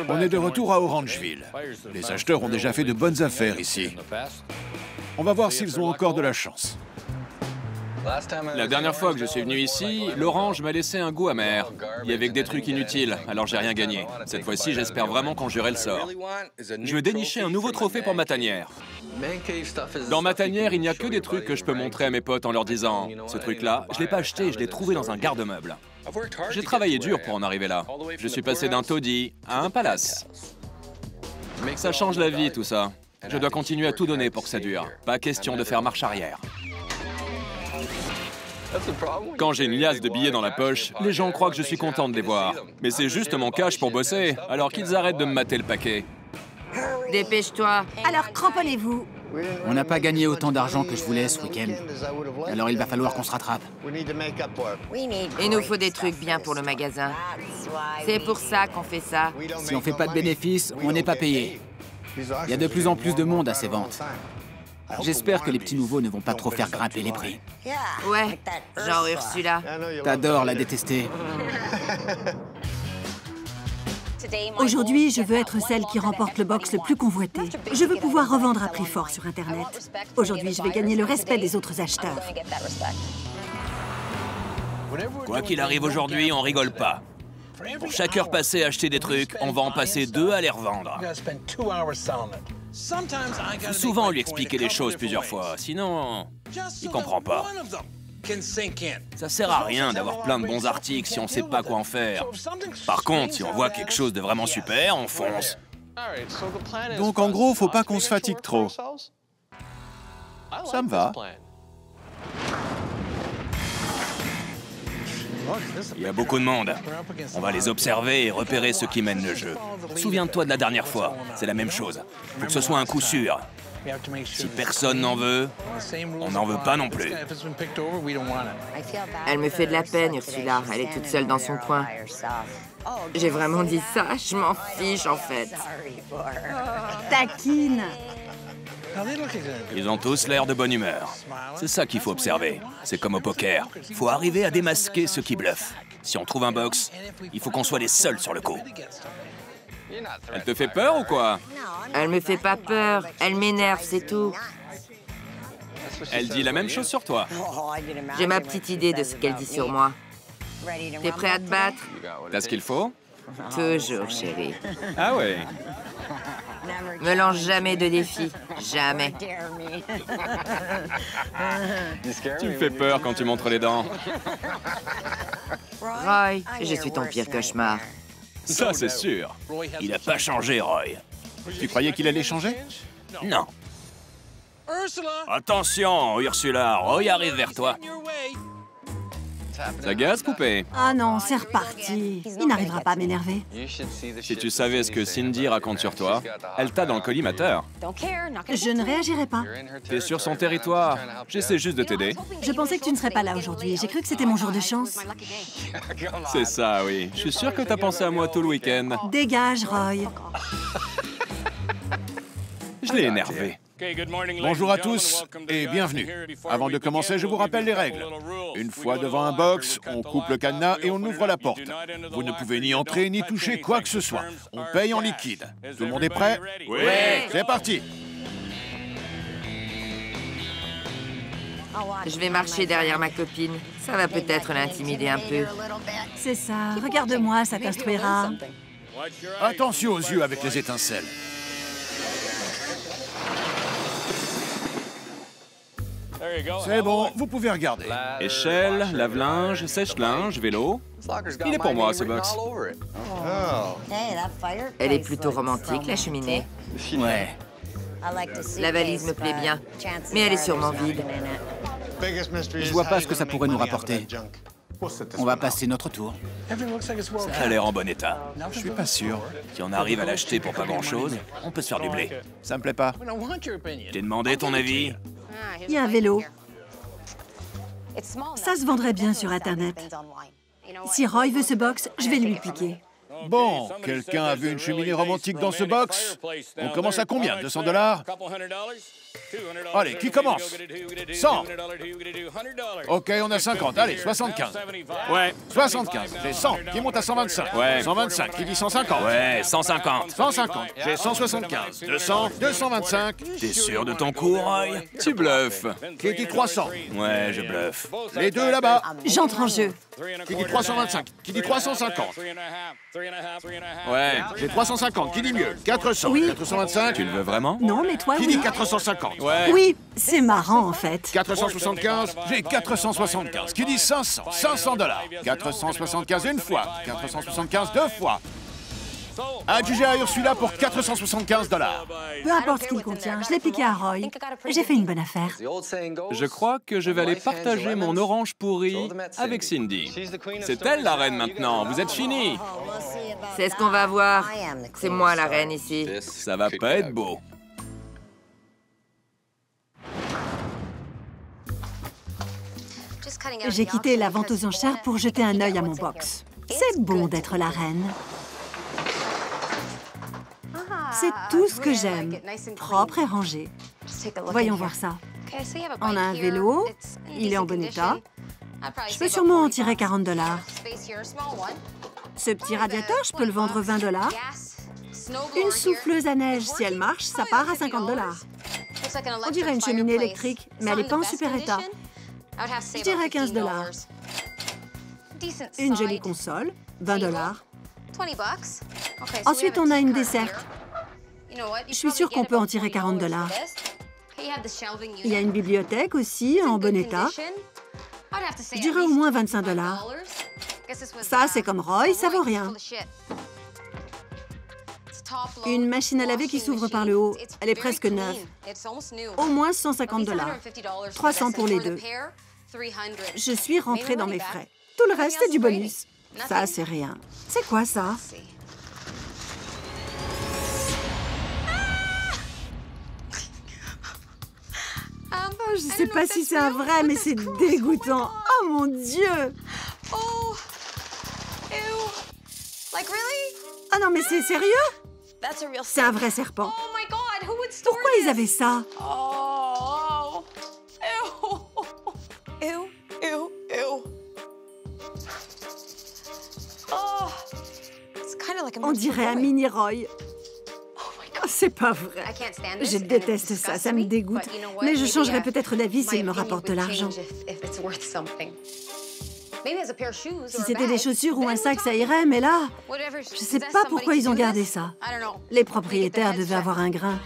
On est de retour à Orangeville. Les acheteurs ont déjà fait de bonnes affaires ici. On va voir s'ils ont encore de la chance. La dernière fois que je suis venu ici, l'orange m'a laissé un goût amer. Il y avait que des trucs inutiles, alors j'ai rien gagné. Cette fois-ci, j'espère vraiment conjurer le sort. Je veux dénicher un nouveau trophée pour ma tanière. Dans ma tanière, il n'y a que des trucs que je peux montrer à mes potes en leur disant « Ce truc-là, je l'ai pas acheté, je l'ai trouvé dans un garde-meuble. » J'ai travaillé dur pour en arriver là. Je suis passé d'un taudis à un palace. Ça change la vie, tout ça. Je dois continuer à tout donner pour que ça dure. Pas question de faire marche arrière. Quand j'ai une liasse de billets dans la poche, les gens croient que je suis content de les voir. Mais c'est juste mon cash pour bosser, alors qu'ils arrêtent de me mater le paquet. Dépêche-toi. Alors cramponnez-vous. On n'a pas gagné autant d'argent que je voulais ce week-end. Alors il va falloir qu'on se rattrape. Il nous faut des trucs bien pour le magasin. C'est pour ça qu'on fait ça. Si on fait pas de bénéfices, on n'est pas payé. Il y a de plus en plus de monde à ces ventes. J'espère que les petits nouveaux ne vont pas trop faire grimper les prix. Ouais, genre Ursula. T'adores la détester. Aujourd'hui, je veux être celle qui remporte le box le plus convoité. Je veux pouvoir revendre à prix fort sur Internet. Aujourd'hui, je vais gagner le respect des autres acheteurs. Quoi qu'il arrive aujourd'hui, on rigole pas. Pour chaque heure passée à acheter des trucs, on va en passer 2 à les revendre. Faut souvent lui expliquer les choses plusieurs fois, sinon il comprend pas. Ça sert à rien d'avoir plein de bons articles si on sait pas quoi en faire. Par contre, si on voit quelque chose de vraiment super, on fonce. Donc en gros, faut pas qu'on se fatigue trop. Ça me va. Il y a beaucoup de monde. On va les observer et repérer ceux qui mènent le jeu. Souviens-toi de la dernière fois, c'est la même chose. Faut que ce soit un coup sûr. Si personne n'en veut, on n'en veut pas non plus. Elle me fait de la peine, Ursula. Elle est toute seule dans son coin. J'ai vraiment dit ça? Je m'en fiche, en fait. Taquine. Ils ont tous l'air de bonne humeur. C'est ça qu'il faut observer. C'est comme au poker. Faut arriver à démasquer ceux qui bluffent. Si on trouve un box, il faut qu'on soit les seuls sur le coup. Elle te fait peur ou quoi? Elle me fait pas peur. Elle m'énerve, c'est tout. Elle dit la même chose sur toi. J'ai ma petite idée de ce qu'elle dit sur moi. T'es prêt à te battre? T'as ce qu'il faut? Toujours, chérie. Ah ouais. Me lance jamais de défi. Jamais. Tu me fais peur quand tu montres les dents. Roy, je suis ton pire cauchemar. Ça, c'est sûr. Il a pas changé, Roy. Tu croyais qu'il allait changer? Non. Attention, Ursula, Roy arrive vers toi. Ça gaze, poupée? Ah non, c'est reparti. Il n'arrivera pas à m'énerver. Si tu savais ce que Cindy raconte sur toi, elle t'a dans le collimateur. Je ne réagirai pas. T'es sur son territoire. J'essaie juste de t'aider. Je pensais que tu ne serais pas là aujourd'hui. J'ai cru que c'était mon jour de chance. C'est ça, oui. Je suis sûr que t'as pensé à moi tout le week-end. Dégage, Roy. Je l'ai énervé. Bonjour à tous et bienvenue. Avant de commencer, je vous rappelle les règles. Une fois devant un box, on coupe le cadenas et on ouvre la porte. Vous ne pouvez ni entrer ni toucher quoi que ce soit. On paye en liquide. Tout le monde est prêt? Oui. C'est parti. Je vais marcher derrière ma copine. Ça va peut-être l'intimider un peu. C'est ça. Regarde-moi, ça t'instruira. Attention aux yeux avec les étincelles. C'est bon, vous pouvez regarder. Échelle, lave-linge, sèche-linge, vélo. Il est pour moi, ce box. Elle est plutôt romantique, la cheminée. Ouais. La valise me plaît bien, mais elle est sûrement vide. Je vois pas ce que ça pourrait nous rapporter. On va passer notre tour. Ça a l'air en bon état. Je suis pas sûr. Si on arrive à l'acheter pour pas grand-chose, on peut se faire du blé. Ça me plaît pas. T'es demandé ton avis? Il y a un vélo. Ça se vendrait bien sur Internet. Si Roy veut ce box, je vais lui piquer. Bon, quelqu'un a vu une cheminée romantique dans ce box? On commence à combien? 200 $? Allez, qui commence? 100. Ok, on a 50. Allez, 75. Ouais. 75. J'ai 100. Qui monte à 125? Ouais. 125. Qui dit 150? Ouais, 150. 150. J'ai 175. 200. 225. T'es sûr de ton coup, Roy? Tu bluffes. Qui dit 300? Ouais, je bluffe. Les deux là-bas. J'entre en jeu. Qui dit 325? Qui dit 350? Ouais. J'ai 350. Qui dit mieux? 400. Oui. 425. Tu le veux vraiment? Non, mais toi, Qui oui. dit 450? Ouais. Oui, c'est marrant, en fait. 475, j'ai 475. Qui dit 500? 500 $. 475 une fois. 475 deux fois. Adjugé à Ursula pour 475 $. Peu importe ce qu'il contient, je l'ai piqué à Roy. J'ai fait une bonne affaire. Je crois que je vais aller partager mon orange pourri avec Cindy. C'est elle la reine maintenant. Vous êtes finis. C'est ce qu'on va voir. C'est moi la reine ici. Ça va pas être beau. J'ai quitté la vente aux enchères pour jeter un œil à mon box. C'est bon d'être la reine. C'est tout ce que j'aime. Propre et rangé. Voyons voir ça. On a un vélo. Il est en bon état. Je peux sûrement en tirer 40 $. Ce petit radiateur, je peux le vendre 20 $. Une souffleuse à neige, si elle marche, ça part à 50 $. On dirait une cheminée électrique, mais elle n'est pas en super état. Je dirais 15 $. Une jolie console, 20 $. Ensuite, on a une desserte. Je suis sûre qu'on peut en tirer 40 $. Il y a une bibliothèque aussi, en bon état. Je dirais au moins 25 $. Ça, c'est comme Roy, ça vaut rien. Une machine à laver qui s'ouvre par le haut. Elle est presque neuve. Au moins 150 $. 300 pour les deux. Je suis rentrée dans mes frais. Tout le reste, c'est du bonus. Ça, c'est rien. C'est quoi, ça? Oh, je sais pas si c'est un vrai, mais c'est dégoûtant. Oh, mon Dieu! Ah non, mais c'est sérieux? C'est un vrai serpent. Pourquoi ils avaient ça? On dirait un mini Roy. Oh, c'est pas vrai. Je déteste ça, ça me dégoûte. Mais je changerais peut-être d'avis s'il me rapporte de l'argent. Si c'était des chaussures ou un sac, ça irait, mais là, je sais pas pourquoi ils ont gardé ça. Les propriétaires devaient avoir un grain.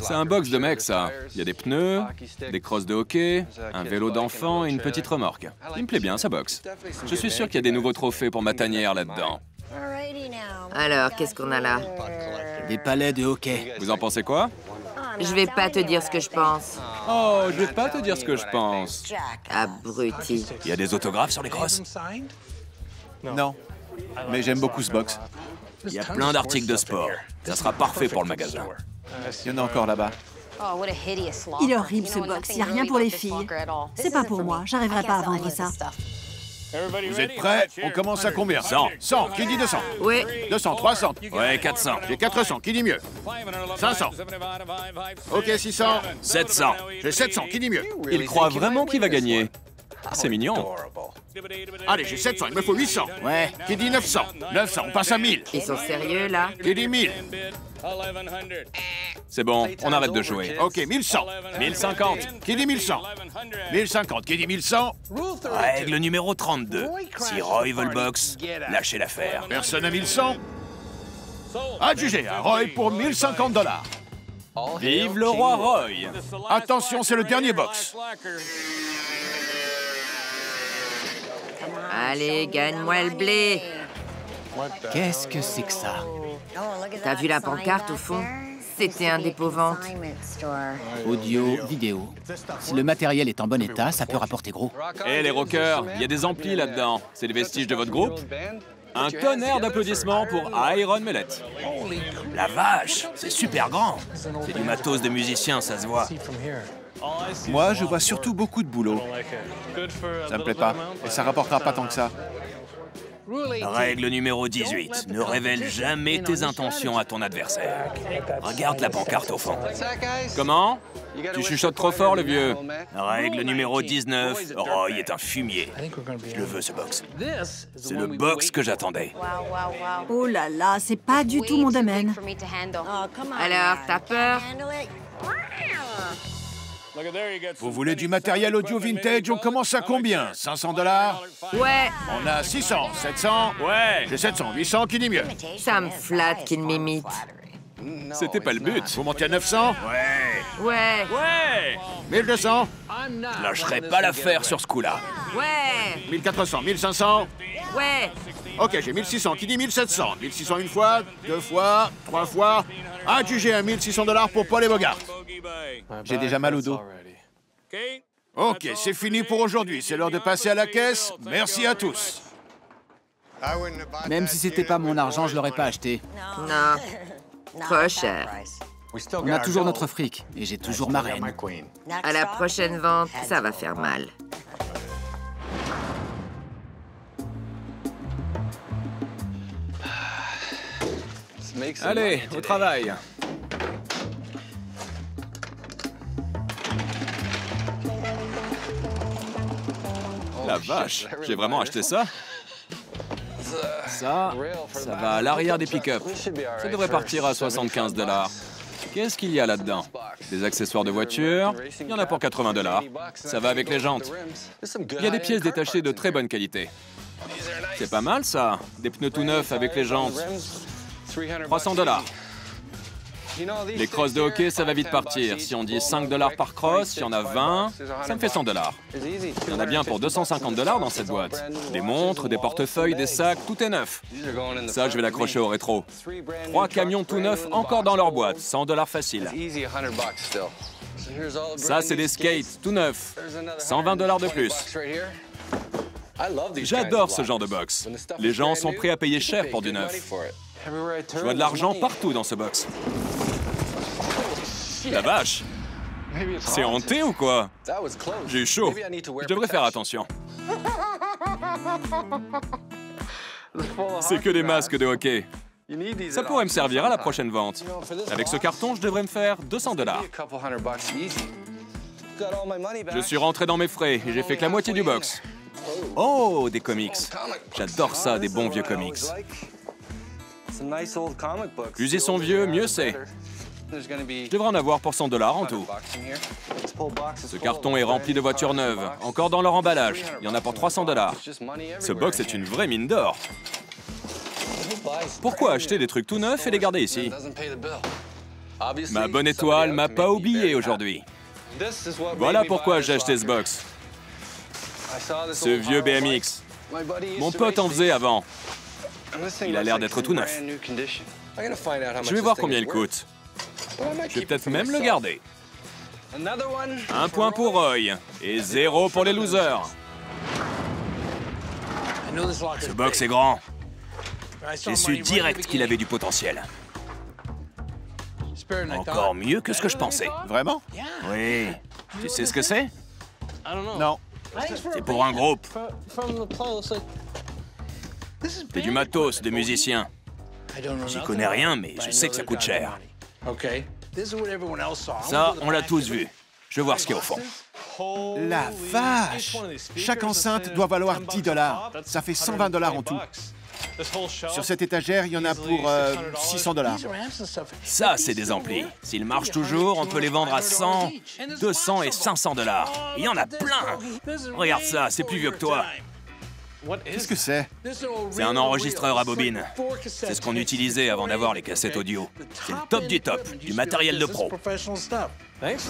C'est un box de mecs, ça. Il y a des pneus, des crosses de hockey, un vélo d'enfant et une petite remorque. Il me plaît bien, ça box. Je suis sûr qu'il y a des nouveaux trophées pour ma tanière là-dedans. Alors, qu'est-ce qu'on a là? Des palets de hockey. Vous en pensez quoi? Je vais pas te dire ce que je pense. Oh, je vais pas te dire ce que je pense. Abruti. Il y a des autographes sur les crosses? Non. Mais j'aime beaucoup ce box. Il y a plein d'articles de sport. Ça sera parfait pour le magasin. Il y en a encore là-bas. Il est horrible, ce box. Il n'y a rien pour les filles. C'est pas pour moi. J'arriverai pas à vendre ça. Vous êtes prêts? On commence à combien? 100. 100. Qui dit 200? Oui. 200. 300. Ouais, 400. J'ai 400. Qui dit mieux? 500. Ok, 600. 700. J'ai 700. Qui dit mieux? Il croit vraiment qu'il va gagner. C'est mignon. Allez, j'ai 700. Il me faut 800. Ouais. Qui dit 900? 900. On passe à 1000. Ils sont sérieux, là? Qui dit 1000? C'est bon, on arrête de jouer. Ok, 1100. 1050. Qui dit 1100? 1050. Qui dit 1100? Règle numéro 32. Si Roy veut le box, lâchez l'affaire. Personne à 1100? Adjugé à Roy pour 1050 $. Vive le roi Roy! Attention, c'est le dernier box. Allez, gagne-moi le blé. Qu'est-ce que c'est que ça? T'as vu la pancarte au fond? C'était un dépôt-vente. Audio, vidéo. Si le matériel est en bon état, ça peut rapporter gros. Hé les rockers, il y a des amplis là-dedans. C'est les vestiges de votre groupe? Un tonnerre d'applaudissements pour Iron Mellet. La vache, c'est super grand. C'est du matos de musicien, ça se voit. Moi, je vois surtout beaucoup de boulot. Ça me plaît pas. Et ça rapportera pas tant que ça. Règle numéro 18. Ne révèle jamais tes intentions à ton adversaire. Regarde la pancarte au fond. Comment? Tu chuchotes trop fort, le vieux. Règle numéro 19. Roy est un fumier. Je le veux, ce box. C'est le box que j'attendais. Oh là là, c'est pas du tout mon domaine. Alors, t'as peur? Vous voulez du matériel audio vintage? On commence à combien? 500 $? Ouais, On a 600, 700? Ouais, J'ai 700, 800, qui dit mieux? ça me flatte qu'il m'imite. c'était pas le but. Vous montez à 900? Ouais, Ouais, 1200? lâcherai pas l'affaire sur ce coup-là. ouais, 1400, 1500? ouais. Ok, j'ai 1600, qui dit 1700? 1600 une fois, 2 fois, 3 fois. Adjugé à 1600 $ pour Paul et Bogart. J'ai déjà mal au dos. Ok, c'est fini pour aujourd'hui. C'est l'heure de passer à la caisse. Merci à tous. Même si c'était pas mon argent, je l'aurais pas acheté. Non, trop cher. On a toujours notre fric, et j'ai toujours ma reine. À la prochaine vente, ça va faire mal. Allez, au travail. La vache, j'ai vraiment acheté ça? Ça va à l'arrière des pick-up. Ça devrait partir à 75 $. Qu'est-ce qu'il y a là-dedans? Des accessoires de voiture. Il y en a pour 80 $. Ça va avec les jantes. Il y a des pièces détachées de très bonne qualité. C'est pas mal, ça. Des pneus tout neufs avec les jantes. 300 $. Les crosses de hockey, ça va vite partir. Si on dit 5 $ par crosse, il y en a 20, ça me fait 100 $. Il y en a bien pour 250 $ dans cette boîte. Des montres, des portefeuilles, des sacs, tout est neuf. Ça, je vais l'accrocher au rétro. 3 camions tout neufs encore dans leur boîte, 100 $ facile. Ça, c'est des skates, tout neufs. 120 $ de plus. J'adore ce genre de box. Les gens sont prêts à payer cher pour du neuf. Je vois de l'argent partout dans ce box. La vache! C'est hanté ou quoi? J'ai eu chaud. Je devrais faire attention. C'est que des masques de hockey. Ça pourrait me servir à la prochaine vente. Avec ce carton, je devrais me faire 200 $. Je suis rentré dans mes frais et j'ai fait que la moitié du box. Oh, des comics. J'adore ça, des bons vieux comics. Plus ils sont vieux, mieux c'est. Je devrais en avoir pour 100 $ en tout. Ce carton est rempli de voitures neuves, encore dans leur emballage. Il y en a pour 300 $. Ce box est une vraie mine d'or. Pourquoi acheter des trucs tout neufs et les garder ici? Ma bonne étoile m'a pas oublié aujourd'hui. Voilà pourquoi j'ai acheté ce box. Ce vieux BMX. Mon pote en faisait avant. Il a l'air d'être tout neuf. Je vais voir combien il coûte. Je vais peut-être même le garder. 1 point pour Roy et 0 pour les losers. Ce box est grand. J'ai su direct qu'il avait du potentiel. Encore mieux que ce que je pensais. Vraiment? Oui. Tu sais ce que c'est? Non. C'est pour un groupe. C'est du matos de musiciens. J'y connais rien, mais je sais que ça coûte cher. Ça, on l'a tous vu. Je veux voir ce qu'il y a au fond. La vache! Chaque enceinte doit valoir 10 $. Ça fait 120 $ en tout. Sur cette étagère, il y en a pour 600 $. Ça, c'est des amplis. S'ils marchent toujours, on peut les vendre à 100, 200 et 500 $. Il y en a plein. Regarde ça, c'est plus vieux que toi. Qu'est-ce que c'est? C'est un enregistreur à bobine. C'est ce qu'on utilisait avant d'avoir les cassettes audio. C'est le top du top, du matériel de pro.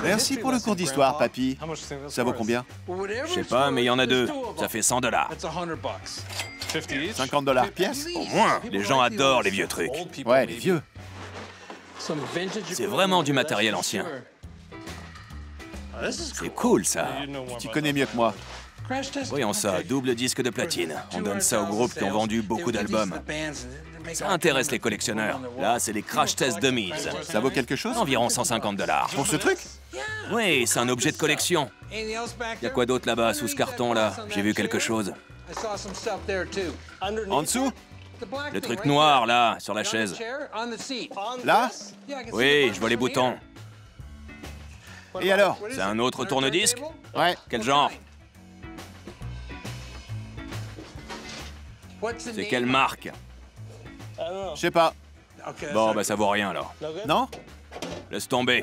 Merci pour le cours d'histoire, papy. Ça vaut combien? Je sais pas, mais il y en a 2. Ça fait 100 $. 50 $ pièce? Au moins, les gens adorent les vieux trucs. Ouais, les vieux. C'est vraiment du matériel ancien. C'est cool, ça. Tu connais mieux que moi. Voyons ça, double disque de platine. On donne ça aux groupes qui ont vendu beaucoup d'albums. Ça intéresse les collectionneurs. Là, c'est des crash test dummies. Ça vaut quelque chose? Environ 150 $. Pour ce truc? Oui, c'est un objet de collection. Y a quoi d'autre là-bas, sous ce carton, là? J'ai vu quelque chose. En dessous? Le truc noir, là, sur la chaise. Là? Oui, je vois les boutons. Et alors? C'est un autre tourne-disque? Ouais. Quel genre? C'est quelle marque? Je sais pas. Bon, bah ça vaut rien, alors. Non? Laisse tomber.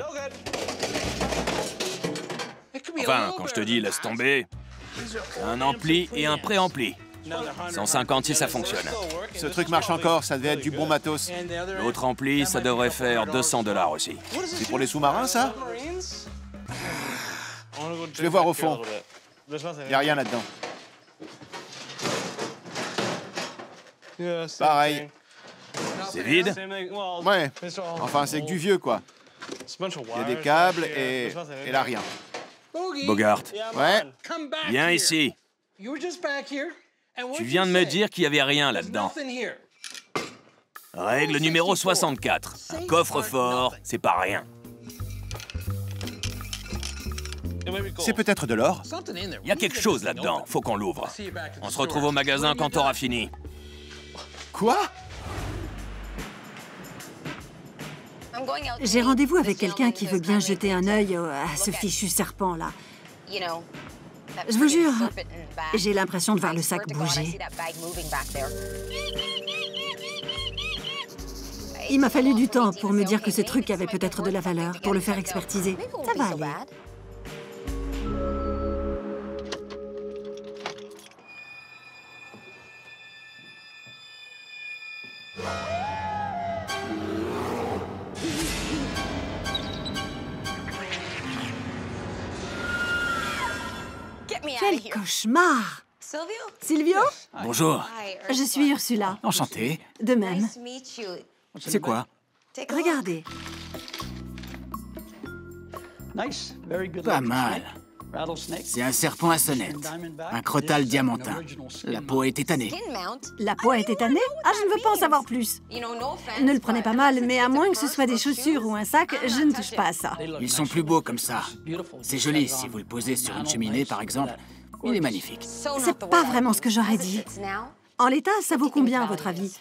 Enfin, quand je te dis laisse tomber, c'est un ampli et un préampli. 150 si ça fonctionne. Ce truc marche encore, ça devait être du bon matos. L'autre ampli, ça devrait faire 200 $ aussi. C'est pour les sous-marins, ça? Je vais voir au fond. Y a rien là-dedans. Pareil. C'est vide? Ouais. Enfin, c'est que du vieux, quoi. Il y a des câbles et là, rien. Bogart, Ouais. viens ici. Tu viens de me dire qu'il n'y avait rien là-dedans. Règle numéro 64. Un coffre-fort, c'est pas rien. C'est peut-être de l'or? Il y a quelque chose là-dedans, faut qu'on l'ouvre. On se retrouve au magasin quand t'auras fini. Quoi? J'ai rendez-vous avec quelqu'un qui veut bien jeter un œil à ce fichu serpent-là. Je vous jure, j'ai l'impression de voir le sac bouger. Il m'a fallu du temps pour me dire que ce truc avait peut-être de la valeur, pour le faire expertiser. Ça va aller. Quel cauchemar! Silvio? Bonjour. Je suis Ursula. Enchanté. De même. C'est quoi? Regardez. Pas mal. C'est un serpent à sonnette. Un crotal diamantin. La peau est étanée. La peau a été tannée? Ah, je ne veux pas en savoir plus. Ne le prenez pas mal, mais à moins que ce soit des chaussures ou un sac, je ne touche pas à ça. Ils sont plus beaux comme ça. C'est joli si vous le posez sur une cheminée, par exemple. Il est magnifique. C'est pas vraiment ce que j'aurais dit. En l'état, ça vaut combien, à votre avis?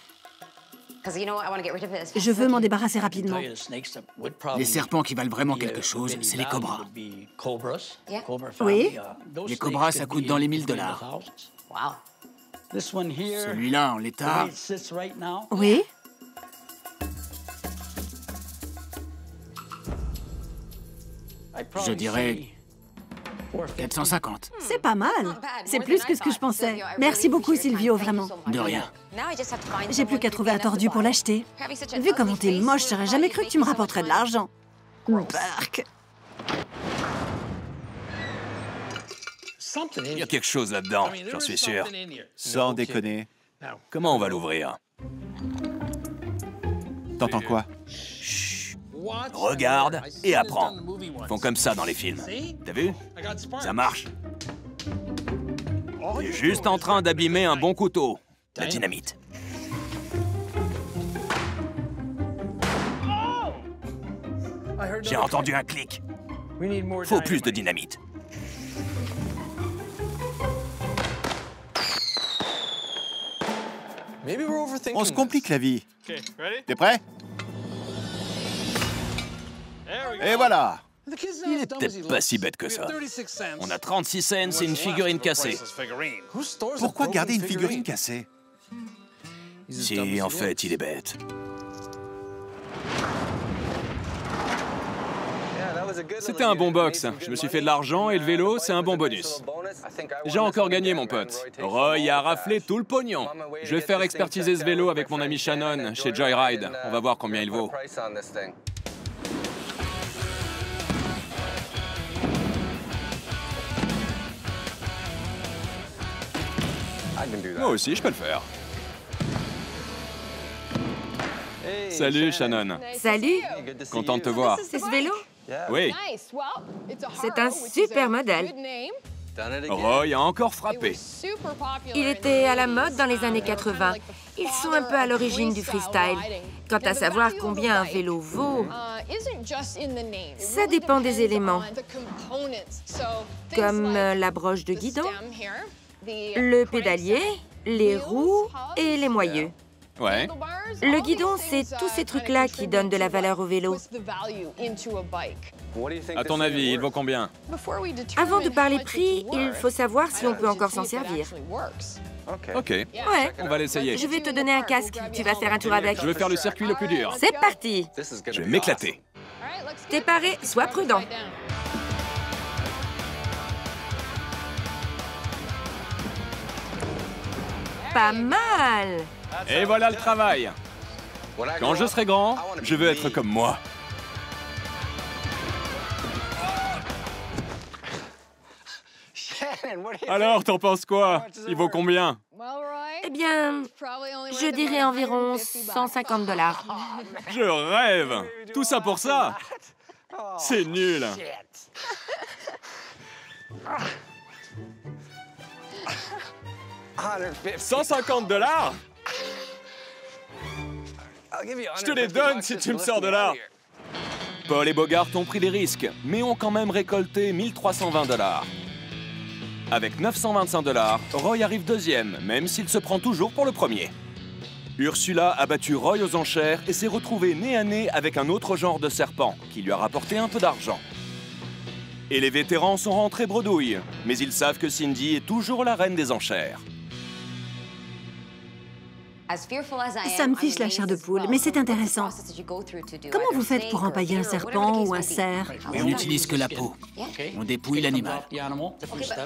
Je veux m'en débarrasser rapidement. Les serpents qui valent vraiment quelque chose, c'est les cobras. Oui? Les cobras, ça coûte dans les 1000 $. Celui-là, en l'état, Oui? je dirais 450. C'est pas mal. C'est plus que ce que je pensais. Merci beaucoup, Silvio, vraiment. De rien. J'ai plus qu'à trouver un tordu pour l'acheter. Vu comment t'es moche, j'aurais jamais cru que tu me rapporterais de l'argent. Bark. Il y a quelque chose là-dedans, j'en suis sûr. Sans déconner. Comment on va l'ouvrir? T'entends quoi? Regarde et apprends. Ils font comme ça dans les films. T'as vu? Ça marche. T'es juste en train d'abîmer un bon couteau. La dynamite. J'ai entendu un clic. Faut plus de dynamite. On se complique la vie. T'es prêt? Et voilà! Il est peut-être pas si bête que ça. On a 36 cents et une figurine cassée. Pourquoi garder une figurine cassée? Si, en fait, il est bête. C'était un bon box. Je me suis fait de l'argent et le vélo, c'est un bon bonus. J'ai encore gagné, mon pote. Roy a raflé tout le pognon. Je vais faire expertiser ce vélo avec mon ami Shannon chez Joyride. On va voir combien il vaut. Moi aussi, je peux le faire. Salut, Shannon. Salut, Content de te voir. c'est ce vélo? Oui, C'est un super modèle. Roy a encore frappé. Il était à la mode dans les années 80. Ils sont un peu à l'origine du freestyle. Quant à savoir combien un vélo vaut, ça dépend des éléments, comme la broche de guidon, le pédalier, les roues et les moyeux. Ouais. Le guidon, c'est tous ces trucs-là qui donnent de la valeur au vélo. À ton avis, il vaut combien? Avant de parler prix, il faut savoir si on peut encore s'en servir. Ok. Ouais, On va l'essayer. je vais te donner un casque. Tu vas faire un tour avec. Je vais faire le circuit le plus dur. C'est parti! Je vais m'éclater. T'es paré, sois prudent. Pas mal! Et voilà le travail. Quand je serai grand, je veux être comme moi. Alors, t'en penses quoi? Il vaut combien? Eh bien, je dirais environ 150 $. Je rêve. Tout ça pour ça? C'est nul. $150? Je te les donne si tu me sors de là. Paul et Bogart ont pris des risques, mais ont quand même récolté 1320 $. Avec 925 $, Roy arrive deuxième, même s'il se prend toujours pour le premier. Ursula a battu Roy aux enchères et s'est retrouvée nez à nez avec un autre genre de serpent, qui lui a rapporté un peu d'argent. Et les vétérans sont rentrés bredouilles, mais ils savent que Cindy est toujours la reine des enchères. Ça me fiche la chair de poule, mais c'est intéressant. Comment vous faites pour empailler un serpent ou un cerf? On n'utilise que la peau. On dépouille l'animal.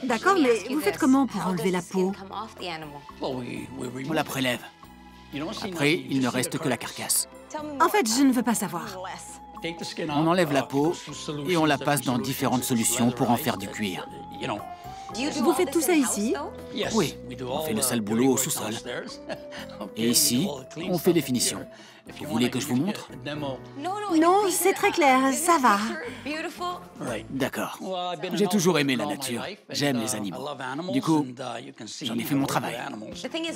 D'accord, mais vous faites comment pour enlever la peau? On la prélève. Après, il ne reste que la carcasse. En fait, je ne veux pas savoir. On enlève la peau et on la passe dans différentes solutions pour en faire du cuir. Vous faites tout ça ici? Oui, on fait le sale boulot au sous-sol. Et ici, on fait les finitions. Vous voulez que je vous montre? Non, c'est très clair, ça va. D'accord. J'ai toujours aimé la nature. J'aime les animaux. Du coup, j'en ai fait mon travail.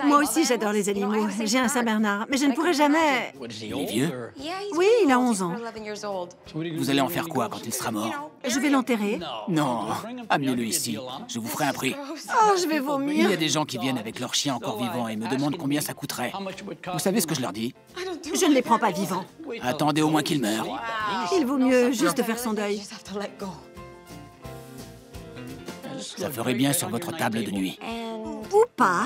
Moi aussi, j'adore les animaux. J'ai un Saint-Bernard, mais je ne pourrai jamais... Il est vieux. Oui, il a 11 ans. Vous allez en faire quoi quand il sera mort? Je vais l'enterrer. Non, amenez-le ici. Je vous ferai un prix. Oh, je vais Il vomir. y a des gens qui viennent avec leur chien encore vivant et me demandent combien ça coûterait. Vous savez ce que je leur dis? Je ne les prends pas vivants. Attendez au moins qu'il meure. Il vaut mieux juste faire son deuil. Ça ferait bien sur votre table de nuit. Ou pas.